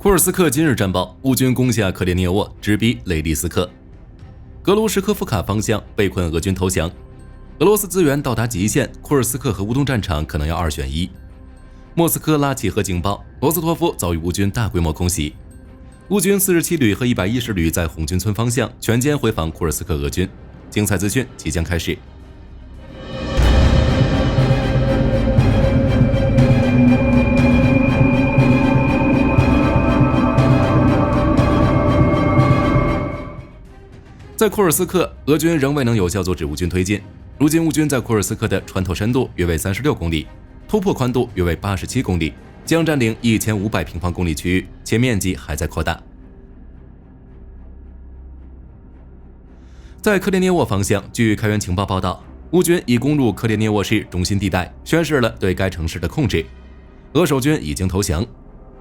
库尔斯克今日战报，乌军攻下克列涅沃，直逼雷利斯克。格卢什科夫卡方向被困俄军投降，俄罗斯资源到达极限，库尔斯克和乌东战场可能要2选1。莫斯科拉起核警报，罗斯托夫遭遇乌军大规模空袭。乌军47旅和110旅在红军村方向全歼回防库尔斯克俄军。精彩资讯即将开始。在库尔斯克，俄军仍未能有效阻止乌军推进。如今乌军在库尔斯克的穿透深度约为36公里，突破宽度约为87公里，将占领1500平方公里区域，且面积还在扩大。在克列涅沃方向，据开源情报报道，乌军已攻入克列涅沃市中心地带，宣示了对该城市的控制。俄守军已经投降。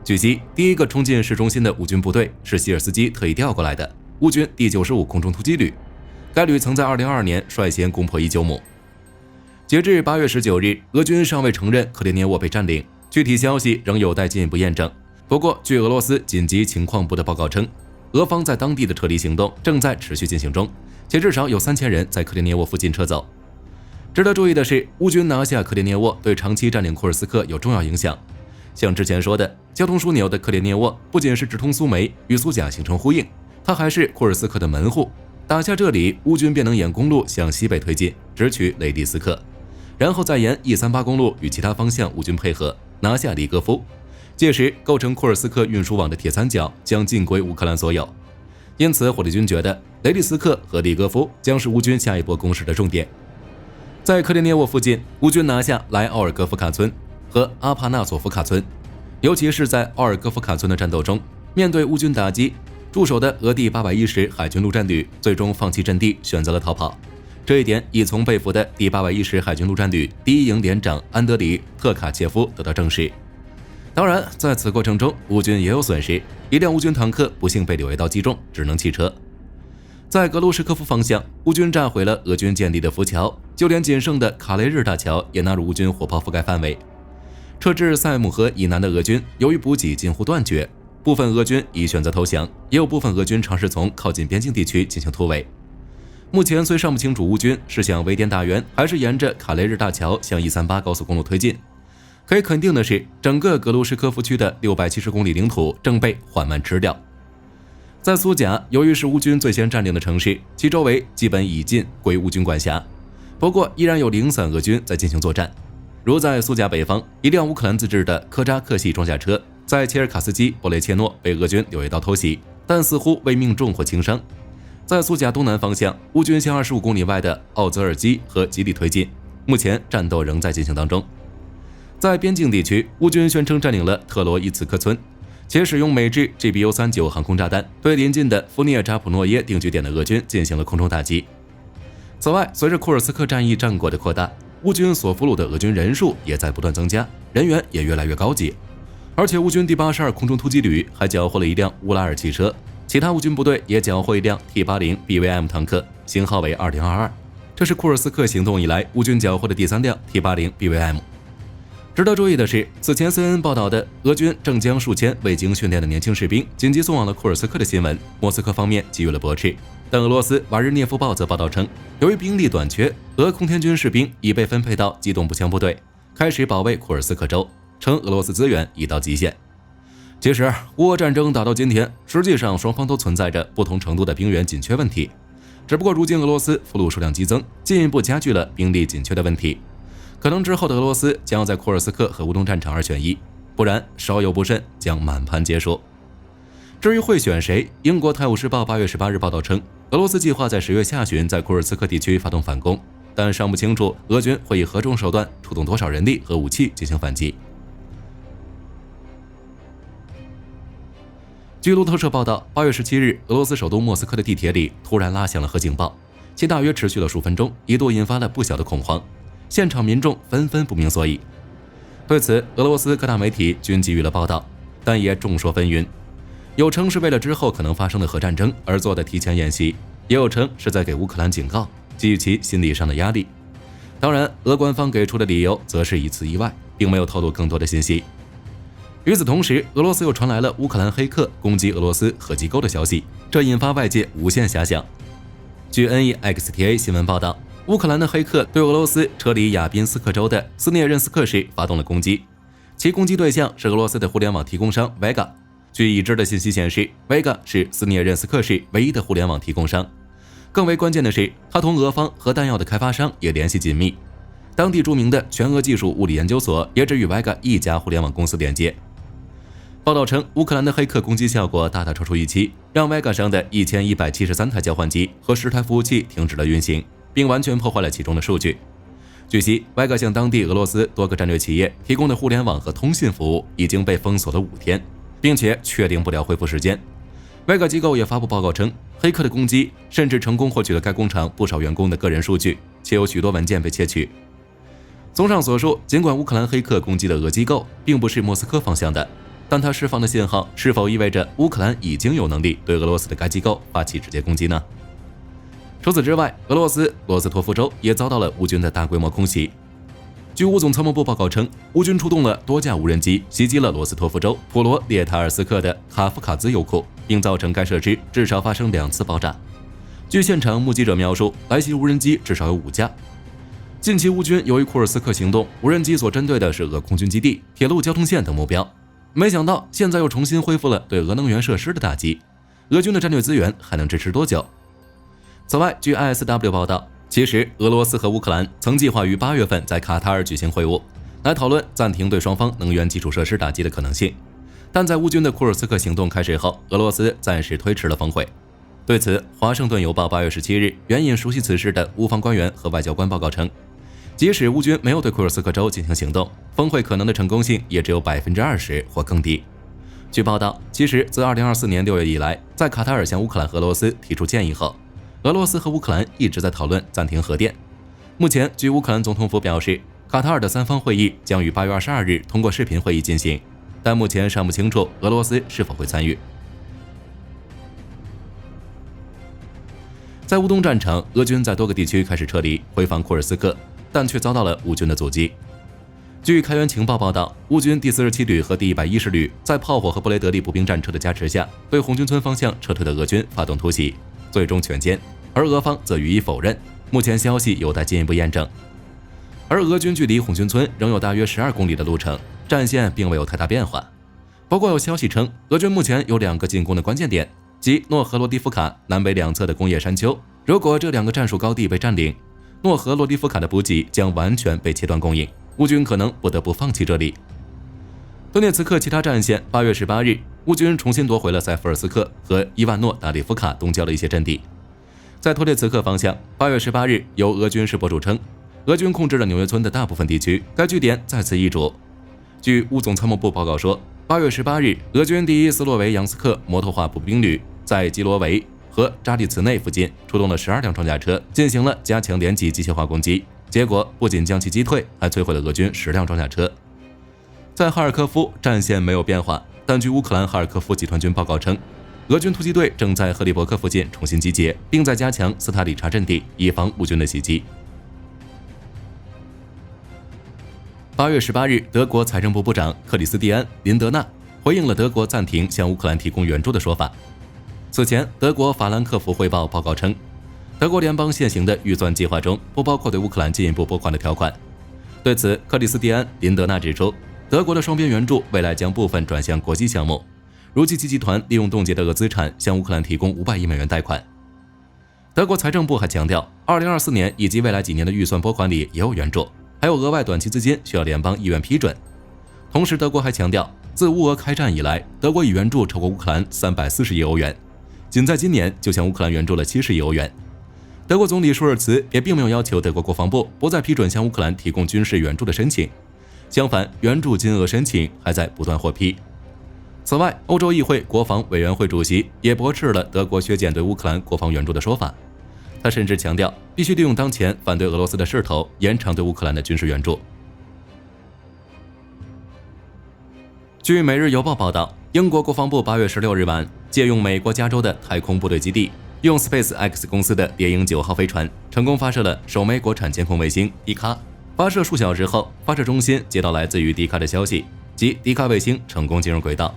据悉，第一个冲进市中心的乌军部队是希尔斯基特意调过来的，乌军第95空中突击旅。该旅曾在2022年率先攻破伊久姆。截至8月19日，俄军尚未承认克列涅沃被占领，具体消息仍有待进一步验证。不过，据俄罗斯紧急情况部的报告称，俄方在当地的撤离行动正在持续进行中，且至少有3000人在克列涅沃附近撤走。值得注意的是，乌军拿下克列涅沃对长期占领库尔斯克有重要影响。像之前说的，交通枢纽的克列涅沃不仅是直通苏梅，与苏贾形成呼应，它还是库尔斯克的门户。打下这里，乌军便能沿公路向西北推进，直取雷利斯克，然后再沿 E38 公路与其他方向乌军配合，拿下里戈夫。届时，构成库尔斯克运输网的铁三角将尽归乌克兰所有。因此，火力军觉得雷利斯克和里戈夫将是乌军下一波攻势的重点。在克列涅沃附近，乌军拿下莱奥尔戈夫卡村和阿帕纳索夫卡村，尤其是在奥尔戈夫卡村的战斗中，面对乌军打击，驻守的俄第810海军陆战旅最终放弃阵地，选择了逃跑。这一点已从被俘的第810海军陆战旅第1营连长安德里·特卡切夫得到证实。当然，在此过程中，乌军也有损失，一辆乌军坦克不幸被柳叶刀击中，只能弃车。在格卢什科夫方向，乌军炸毁了俄军建立的浮桥，就连仅剩的卡雷日大桥也纳入乌军火炮覆盖范围。撤至塞姆河以南的俄军由于补给近乎断绝，部分俄军已选择投降，也有部分俄军尝试从靠近边境地区进行突围。目前虽尚不清楚乌军是向围点大援，还是沿着卡雷日大桥向138高速公路推进。可以肯定的是，整个格卢什科夫区的670公里领土正被缓慢吃掉。在苏贾，由于是乌军最先占领的城市，其周围基本已尽归乌军管辖，不过依然有零散俄军在进行作战。如在苏贾北方，一辆乌克兰自制的科扎克系装甲车在切尔卡斯基波雷切诺被俄军柳叶刀偷袭，但似乎未命中或轻伤。在苏贾东南方向，乌军向25公里外的奥泽尔基和基里推进，目前战斗仍在进行当中。在边境地区，乌军宣称占领了特罗伊茨科村，且使用美制 GBU-39航空炸弹对临近的夫涅扎普诺耶定居点的俄军进行了空中打击。此外，随着库尔斯克战役战果的扩大，乌军所俘虏的俄军人数也在不断增加，人员也越来越高级。而且乌军第82空中突击旅还缴获了一辆乌拉尔汽车，其他乌军部队也缴获一辆 T80 BVM 坦克，型号为2022。这是库尔斯克行动以来乌军缴获的第3辆 T80 BVM。值得注意的是，此前 CNN 报道的俄军正将数千未经训练的年轻士兵紧急送往了库尔斯克的新闻，莫斯科方面给予了驳斥。但俄罗斯瓦日涅夫报则报道称，由于兵力短缺，俄空天军士兵已被分配到机动步枪部队，开始保卫库尔斯克州，称俄罗斯资源已到极限。其实，乌俄战争打到今天，实际上双方都存在着不同程度的兵源紧缺问题，只不过如今俄罗斯俘虏数量激增，进一步加剧了兵力紧缺的问题。可能之后的俄罗斯将要在库尔斯克和乌东战场2选1，不然稍有不慎将满盘皆输。至于会选谁，英国《泰晤士报》8月18日报道称，俄罗斯计划在10月下旬在库尔斯克地区发动反攻，但尚不清楚俄军会以何种手段出动多少人力和武器进行反击。据路透社报道，8月17日，俄罗斯首都莫斯科的地铁里突然拉响了核警报，其大约持续了数分钟，一度引发了不小的恐慌，现场民众纷纷不明所以。对此，俄罗斯各大媒体均给予了报道，但也众说纷纭。有称是为了之后可能发生的核战争而做的提前演习，也有称是在给乌克兰警告，给予其心理上的压力。当然，俄官方给出的理由则是一次意外，并没有透露更多的信息。与此同时，俄罗斯又传来了乌克兰黑客攻击俄罗斯核机构的消息，这引发外界无限遐想。据 NEXTA 新闻报道，乌克兰的黑客对俄罗斯车里亚宾斯克州的斯涅任斯克市发动了攻击，其攻击对象是俄罗斯的互联网提供商 Vega。据已知的信息显示 ，Vega 是斯涅任斯克市唯一的互联网提供商。更为关键的是，他同俄方核弹药的开发商也联系紧密。当地著名的全俄技术物理研究所也只与 Vega 一家互联网公司连接。报道称，乌克兰的黑客攻击效果大大超出预期，让 Vega 上的1173台交换机和10台服务器停止了运行，并完全破坏了其中的数据。据悉 ，Vega 向当地俄罗斯多个战略企业提供的互联网和通信服务已经被封锁了5天，并且确定不了恢复时间。Vega 机构也发布报告称，黑客的攻击甚至成功获取了该工厂不少员工的个人数据，且有许多文件被窃取。综上所述，尽管乌克兰黑客攻击的俄机构并不是莫斯科方向的，但它释放的信号是否意味着乌克兰已经有能力对俄罗斯的该机构发起直接攻击呢？除此之外，俄罗斯罗斯托夫州也遭到了乌军的大规模空袭。据乌总参谋部报告称，乌军出动了多架无人机袭击了罗斯托夫州普罗列塔尔斯克的卡夫卡兹油库，并造成该设施至少发生2次爆炸。据现场目击者描述，来袭无人机至少有5架。近期乌军由于库尔斯克行动，无人机所针对的是俄空军基地、铁路交通线等目标。没想到现在又重新恢复了对俄能源设施的打击，俄军的战略资源还能支持多久？此外，据 ISW 报道，其实俄罗斯和乌克兰曾计划于8月份在卡塔尔举行会晤，来讨论暂停对双方能源基础设施打击的可能性。但在乌军的库尔斯克行动开始后，俄罗斯暂时推迟了峰会。对此，华盛顿邮报8月17日援引熟悉此事的乌方官员和外交官报告称，即使乌军没有对库尔斯克州进行行动，峰会可能的成功性也只有20%或更低。据报道，其实自2024年6月以来，在卡塔尔向乌克兰和俄罗斯提出建议后，俄罗斯和乌克兰一直在讨论暂停核电。目前，据乌克兰总统府表示，卡塔尔的3方会议将于8月22日通过视频会议进行，但目前尚不清楚俄罗斯是否会参与。在乌东战场，俄军在多个地区开始撤离，回防库尔斯克，但却遭到了乌军的阻击。据开源情报报道，乌军第47旅和第110旅在炮火和布雷德利步兵战车的加持下，对红军村方向撤退的俄军发动突袭，最终全歼，而俄方则予以否认。目前消息有待进一步验证。而俄军距离红军村仍有大约12公里的路程，战线并未有太大变化。不过有消息称，俄军目前有2个进攻的关键点，即诺和罗迪夫卡南北2侧的工业山丘。如果这2个战术高地被占领，诺和罗迪夫卡的补给将完全被切断供应，乌军可能不得不放弃这里。顿涅茨克其他战线8月18日，乌军重新夺回了塞夫尔斯克和伊万诺达里夫卡东郊的一些阵地。在托列茨克方向，8月18日，有俄军视博主称，俄军控制了纽约村的大部分地区，该据点再次易主。据乌总参谋部报告说，8月18日，俄军第1斯洛维扬斯克摩托化步兵旅在基罗维和扎利茨内附近出动了12辆装甲车，进行了加强连级机械化攻击，结果不仅将其击退，还摧毁了俄军10辆装甲车。在哈尔科夫，战线没有变化，但据乌克兰哈尔科夫集团军报告称，俄军突击队正在赫利伯克附近重新集结，并在加强斯塔里察阵地，以防乌军的袭击。8月18日，德国财政部部长克里斯蒂安·林德纳回应了德国暂停向乌克兰提供援助的说法。此前，德国法兰克福汇报报告称，德国联邦现行的预算计划中不包括对乌克兰进一步拨款的条款。对此，克里斯蒂安·林德纳指出，德国的双边援助未来将部分转向国际项目，如基奇集团利用冻结的俄资产向乌克兰提供500亿美元贷款。德国财政部还强调，2024年以及未来几年的预算拨款里也有援助，还有额外短期资金需要联邦议院批准。同时，德国还强调，自乌俄开战以来，德国已援助超过乌克兰340亿欧元，仅在今年就向乌克兰援助了70亿欧元。德国总理舒尔茨也并没有要求德国国防部不再批准向乌克兰提供军事援助的申请，相反，援助金额申请还在不断获批。此外，欧洲议会国防委员会主席也驳斥了德国削减对乌克兰国防援助的说法。他甚至强调，必须利用当前反对俄罗斯的势头，延长对乌克兰的军事援助。据《每日邮报》报道，英国国防部8月16日晚借用美国加州的太空部队基地，用 SpaceX 公司的猎鹰9号飞船成功发射了首枚国产监控卫星迪卡。发射数小时后，发射中心接到来自于迪卡的消息，及迪卡卫星成功进入轨道。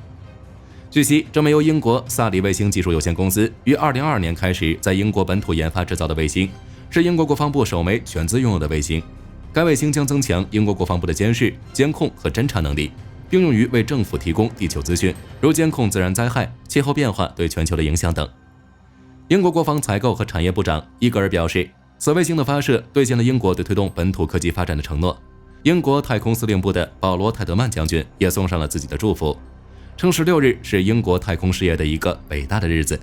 据悉，这枚由英国萨里卫星技术有限公司于2022年开始在英国本土研发制造的卫星，是英国国防部首枚全资拥有的卫星。该卫星将增强英国国防部的监视、监控和侦察能力，并用于为政府提供地球资讯，如监控自然灾害、气候变化对全球的影响等。英国国防采购和产业部长伊格尔表示，此卫星的发射兑现了英国对推动本土科技发展的承诺。英国太空司令部的保罗·泰德曼将军也送上了自己的祝福，称16日是英国太空事业的一个伟大的日子。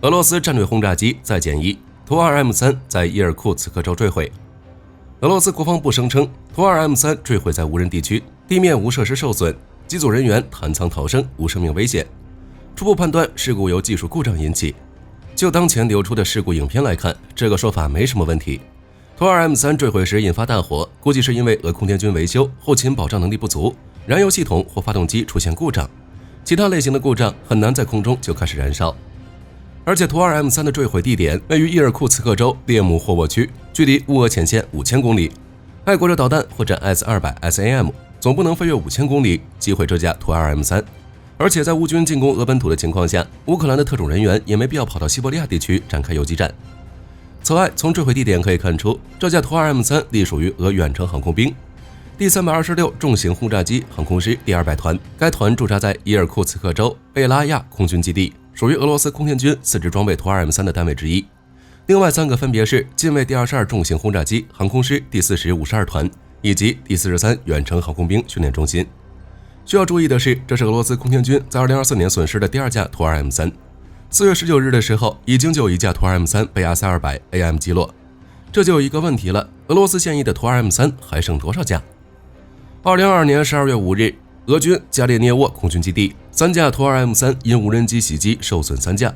俄罗斯战略轰炸机再减一，图 2M3 在伊尔库茨克州坠毁。俄罗斯国防部声称，图 2M3 坠毁在无人地区，地面无设施受损，机组人员弹舱逃生，无生命危险。初步判断事故由技术故障引起。就当前流出的事故影片来看，这个说法没什么问题。图 2M3 坠毁时引发大火，估计是因为俄空天军维修后勤保障能力不足，燃油系统或发动机出现故障，其他类型的故障很难在空中就开始燃烧。而且图 2M3 的坠毁地点位于伊尔库茨克州列姆霍沃区，距离乌俄前线5000公里。爱国者导弹或者 S-200 SAM 总不能飞越5000公里击毁这架图 2M3。而且在乌军进攻俄本土的情况下，乌克兰的特种人员也没必要跑到西伯利亚地区展开游击战。此外，从坠毁地点可以看出，这架图 2M3 隶属于俄远程航空兵第326重型轰炸机航空师第200团，该团驻扎在伊尔库茨克州贝拉亚空军基地，属于俄罗斯空天军4支装备图 2M3 的单位之一。另外3个分别是近卫第22重型轰炸机航空师第4052团以及第43远程航空兵训练中心。需要注意的是，这是俄罗斯空天军在2024年损失的第2架图 2M3。4月19日的时候，已经就有一架图 2M3 被 S-200 AM 击落。这就有一个问题了，俄罗斯现役的图 2M3 还剩多少架？2022年12月5日，俄军加列涅沃空军基地3架图 2M3 因无人机袭击受损3架。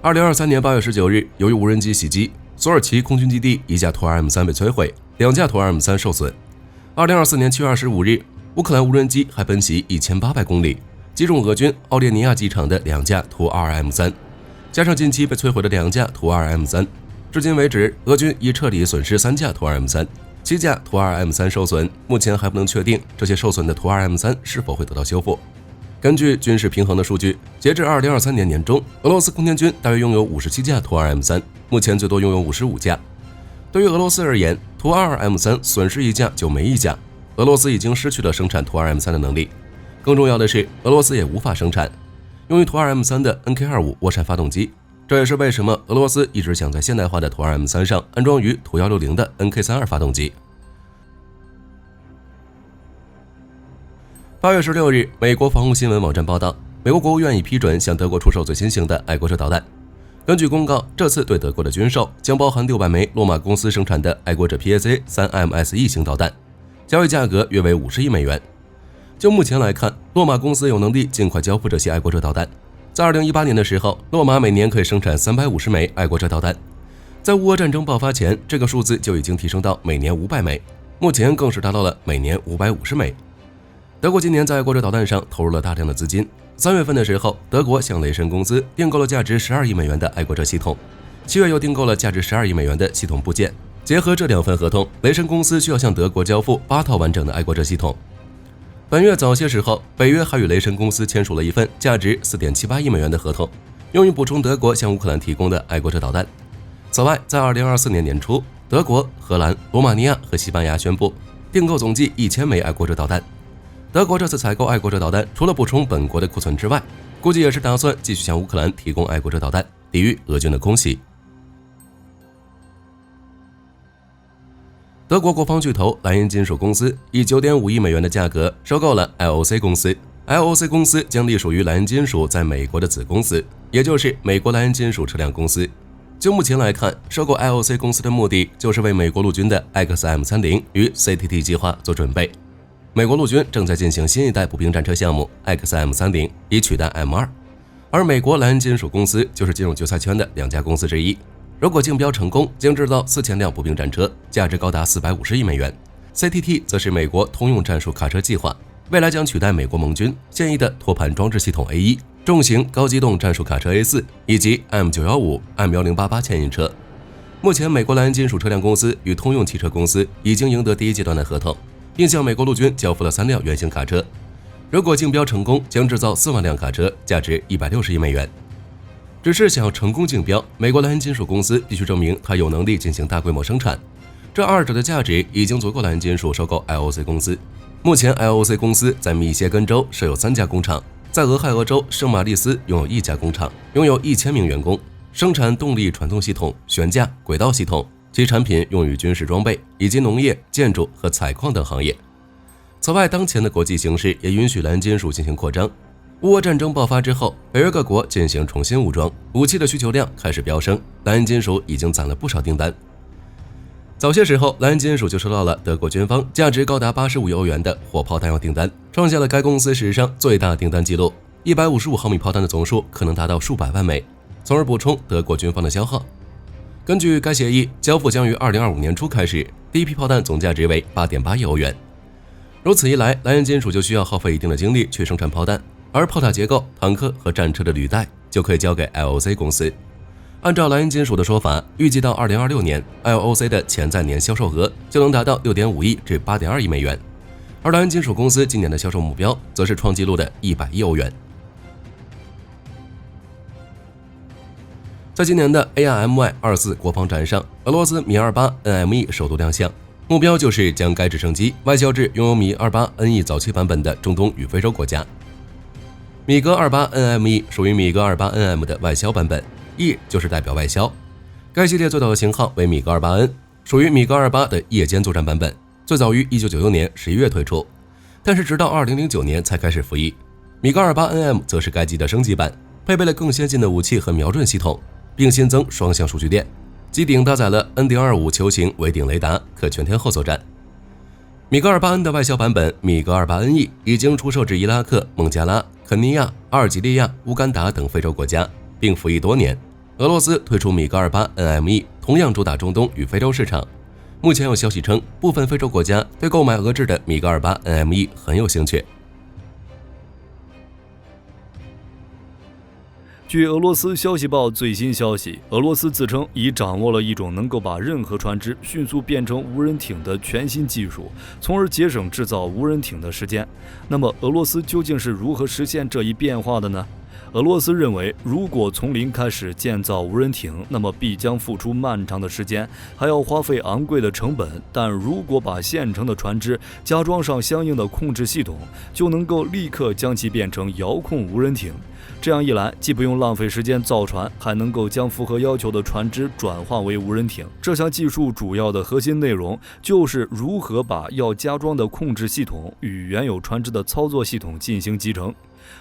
2023年8月19日，由于无人机袭击，索尔奇空军基地1架图 2M3 被摧毁，2架图 2M3 受损。2024年7月25日，乌克兰无人机还奔袭1800公里，击中俄军奥列尼亚机场的2架图 2M3， 加上近期被摧毁的2架图 2M3， 至今为止，俄军已彻底损失3架图 2M3， 7架图 2M3 受损，目前还不能确定这些受损的图 2M3 是否会得到修复。根据军事平衡的数据，截至2023年年中，俄罗斯空天军大约拥有57架图 2M3， 目前最多拥有55架。对于俄罗斯而言，图 2M3 损失1架就没1架，俄罗斯已经失去了生产图 2M3 的能力。更重要的是，俄罗斯也无法生产用于图 2M3 的 NK25 涡扇发动机，这也是为什么俄罗斯一直想在现代化的图 2M3 上安装于图160的 NK32 发动机。8月16日，美国防务新闻网站报道，美国国务院已批准向德国出售最新型的爱国者导弹。根据公告，这次对德国的军售将包含600枚洛马公司生产的爱国者 PAC-3MSE 型导弹，交易价格约为50亿美元。就目前来看，洛马公司有能力尽快交付这些爱国者导弹。在2018年的时候，洛马每年可以生产350枚爱国者导弹。在乌俄战争爆发前，这个数字就已经提升到每年500枚，目前更是达到了每年550枚。德国今年在爱国者导弹上投入了大量的资金。3月份的时候，德国向雷神公司订购了价值12亿美元的爱国者系统，7月又订购了价值12亿美元的系统部件。结合这2份合同，雷神公司需要向德国交付8套完整的爱国者系统。本月早些时候，北约还与雷神公司签署了一份价值 4.78 亿美元的合同，用于补充德国向乌克兰提供的爱国者导弹。此外，在2024年年初，德国、荷兰、罗马尼亚和西班牙宣布订购总计1000枚爱国者导弹。德国这次采购爱国者导弹，除了补充本国的库存之外，估计也是打算继续向乌克兰提供爱国者导弹，抵御俄军的空袭。德国国防巨头莱茵金属公司以 9.5 亿美元的价格收购了 LOC 公司。LOC 公司将隶属于莱茵金属在美国的子公司，也就是美国莱茵金属车辆公司。就目前来看，收购 LOC 公司的目的就是为美国陆军的 XM30 与 CTT 计划做准备。美国陆军正在进行新一代步兵战车项目 XM30， 以取代 M2， 而美国莱茵金属公司就是进入决赛圈的2家公司之一。如果竞标成功，将制造4000辆步兵战车，价值高达450亿美元。CTT 则是美国通用战术卡车计划，未来将取代美国盟军现役的托盘装置系统 A1、重型高机动战术卡车 A4 以及 M915、M1088 牵引车。目前，美国莱茵金属车辆公司与通用汽车公司已经赢得第一阶段的合同，并向美国陆军交付了3辆原型卡车。如果竞标成功，将制造4万辆卡车，价值160亿美元。只是想要成功竞标，美国莱茵金属公司必须证明它有能力进行大规模生产，这二者的价值已经足够莱茵金属收购 LOC 公司。目前 LOC 公司在密歇根州设有3家工厂，在俄亥俄州圣马利斯拥有1家工厂，拥有1000名员工，生产动力传动系统、悬架、轨道系统，其产品用于军事装备以及农业、建筑和采矿等行业。此外，当前的国际形势也允许莱茵金属进行扩张。乌俄战争爆发之后，北约各国进行重新武装，武器的需求量开始飙升，莱茵金属已经攒了不少订单。早些时候，莱茵金属就收到了德国军方价值高达85亿欧元的火炮弹药订单，创下了该公司史上最大订单记录。155毫米炮弹的总数可能达到数百万枚，从而补充德国军方的消耗。根据该协议，交付将于2025年初开始，第一批炮弹总价值为8.8亿欧元。如此一来，莱茵金属就需要耗费一定的精力去生产炮弹，而炮塔结构、坦克和战车的履带就可以交给 LOC 公司。按照莱茵金属的说法，预计到2026年 ，LOC 的潜在年销售额就能达到6.5亿至8.2亿美元，而莱茵金属公司今年的销售目标则是创纪录的100亿欧元。在今年的 ARMY24 国防展上，俄罗斯米28 NME 首度亮相，目标就是将该直升机外销至拥有米28 NE 早期版本的中东与非洲国家。米格28 NME 属于米格28 NM 的外销版本，E 就是代表外销。该系列最早的型号为米格28 N， 属于米格28的夜间作战版本，最早于1996年11月推出，但是直到2009年才开始服役。米格28 NM 则是该机的升级版，配备了更先进的武器和瞄准系统，并新增双向数据链，机顶搭载了 N.25 球形围顶雷达，可全天候作战。米格28 N 的外销版本米格28 NE 已经出售至伊拉克、孟加拉、肯尼亚、阿尔及利亚、乌干达等非洲国家，并服役多年。俄罗斯推出米格28 NME， 同样主打中东与非洲市场。目前有消息称，部分非洲国家对购买俄制的米格28 NME 很有兴趣。据俄罗斯消息报最新消息，俄罗斯自称已掌握了一种能够把任何船只迅速变成无人艇的全新技术，从而节省制造无人艇的时间。那么，俄罗斯究竟是如何实现这一变化的呢？俄罗斯认为，如果从零开始建造无人艇，那么必将付出漫长的时间，还要花费昂贵的成本。但如果把现成的船只加装上相应的控制系统，就能够立刻将其变成遥控无人艇。这样一来，既不用浪费时间造船，还能够将符合要求的船只转化为无人艇。这项技术主要的核心内容就是如何把要加装的控制系统与原有船只的操作系统进行集成。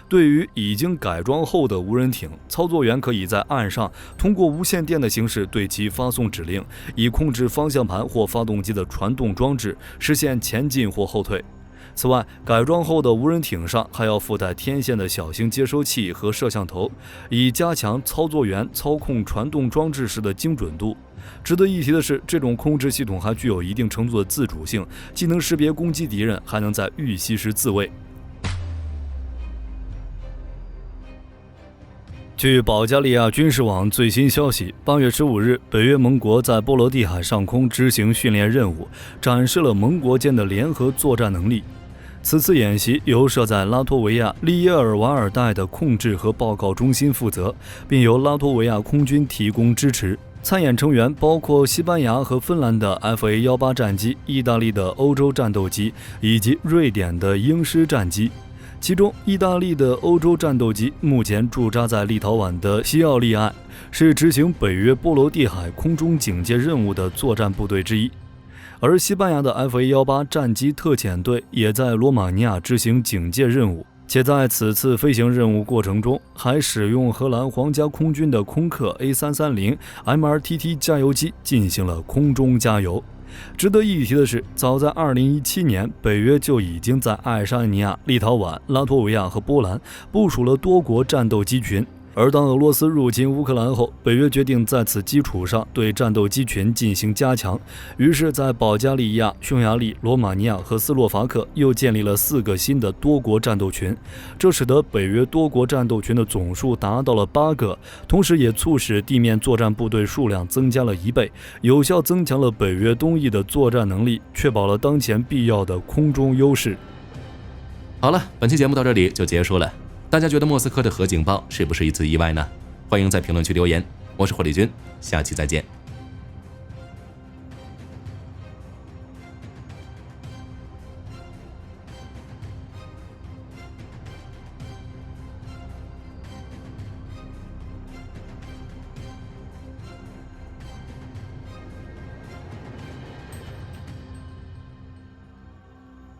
对于已经改装后的无人艇，操作员可以在岸上通过无线电的形式对其发送指令，以控制方向盘或发动机的传动装置，实现前进或后退。此外，改装后的无人艇上还要附带天线的小型接收器和摄像头，以加强操作员操控传动装置时的精准度。值得一提的是，这种控制系统还具有一定程度的自主性，既能识别攻击敌人，还能在遇袭时自卫。据保加利亚军事网最新消息，8月15日，北约盟国在波罗的海上空执行训练任务，展示了盟国间的联合作战能力。此次演习由设在拉脱维亚利耶尔瓦尔代的控制和报告中心负责，并由拉脱维亚空军提供支持。参演成员包括西班牙和芬兰的 FA-18 战机、意大利的欧洲战斗机以及瑞典的鹰狮战机。其中，意大利的欧洲战斗机目前驻扎在立陶宛的西奥利埃，是执行北约波罗的海空中警戒任务的作战部队之一。而西班牙的 FA-18 战机特遣队也在罗马尼亚执行警戒任务，且在此次飞行任务过程中，还使用荷兰皇家空军的空客 A330 MRTT 加油机进行了空中加油。值得一提的是，早在2017年，北约就已经在爱沙尼亚、立陶宛、拉脱维亚和波兰部署了多国战斗机群。而当俄罗斯入侵乌克兰后，北约决定在此基础上对战斗机群进行加强，于是，在保加利亚、匈牙利、罗马尼亚和斯洛伐克又建立了4个新的多国战斗群，这使得北约多国战斗群的总数达到了8个，同时也促使地面作战部队数量增加了1倍，有效增强了北约东翼的作战能力，确保了当前必要的空中优势。好了，本期节目到这里就结束了。大家觉得莫斯科的核警报是不是一次意外呢？欢迎在评论区留言。我是霍立军，下期再见。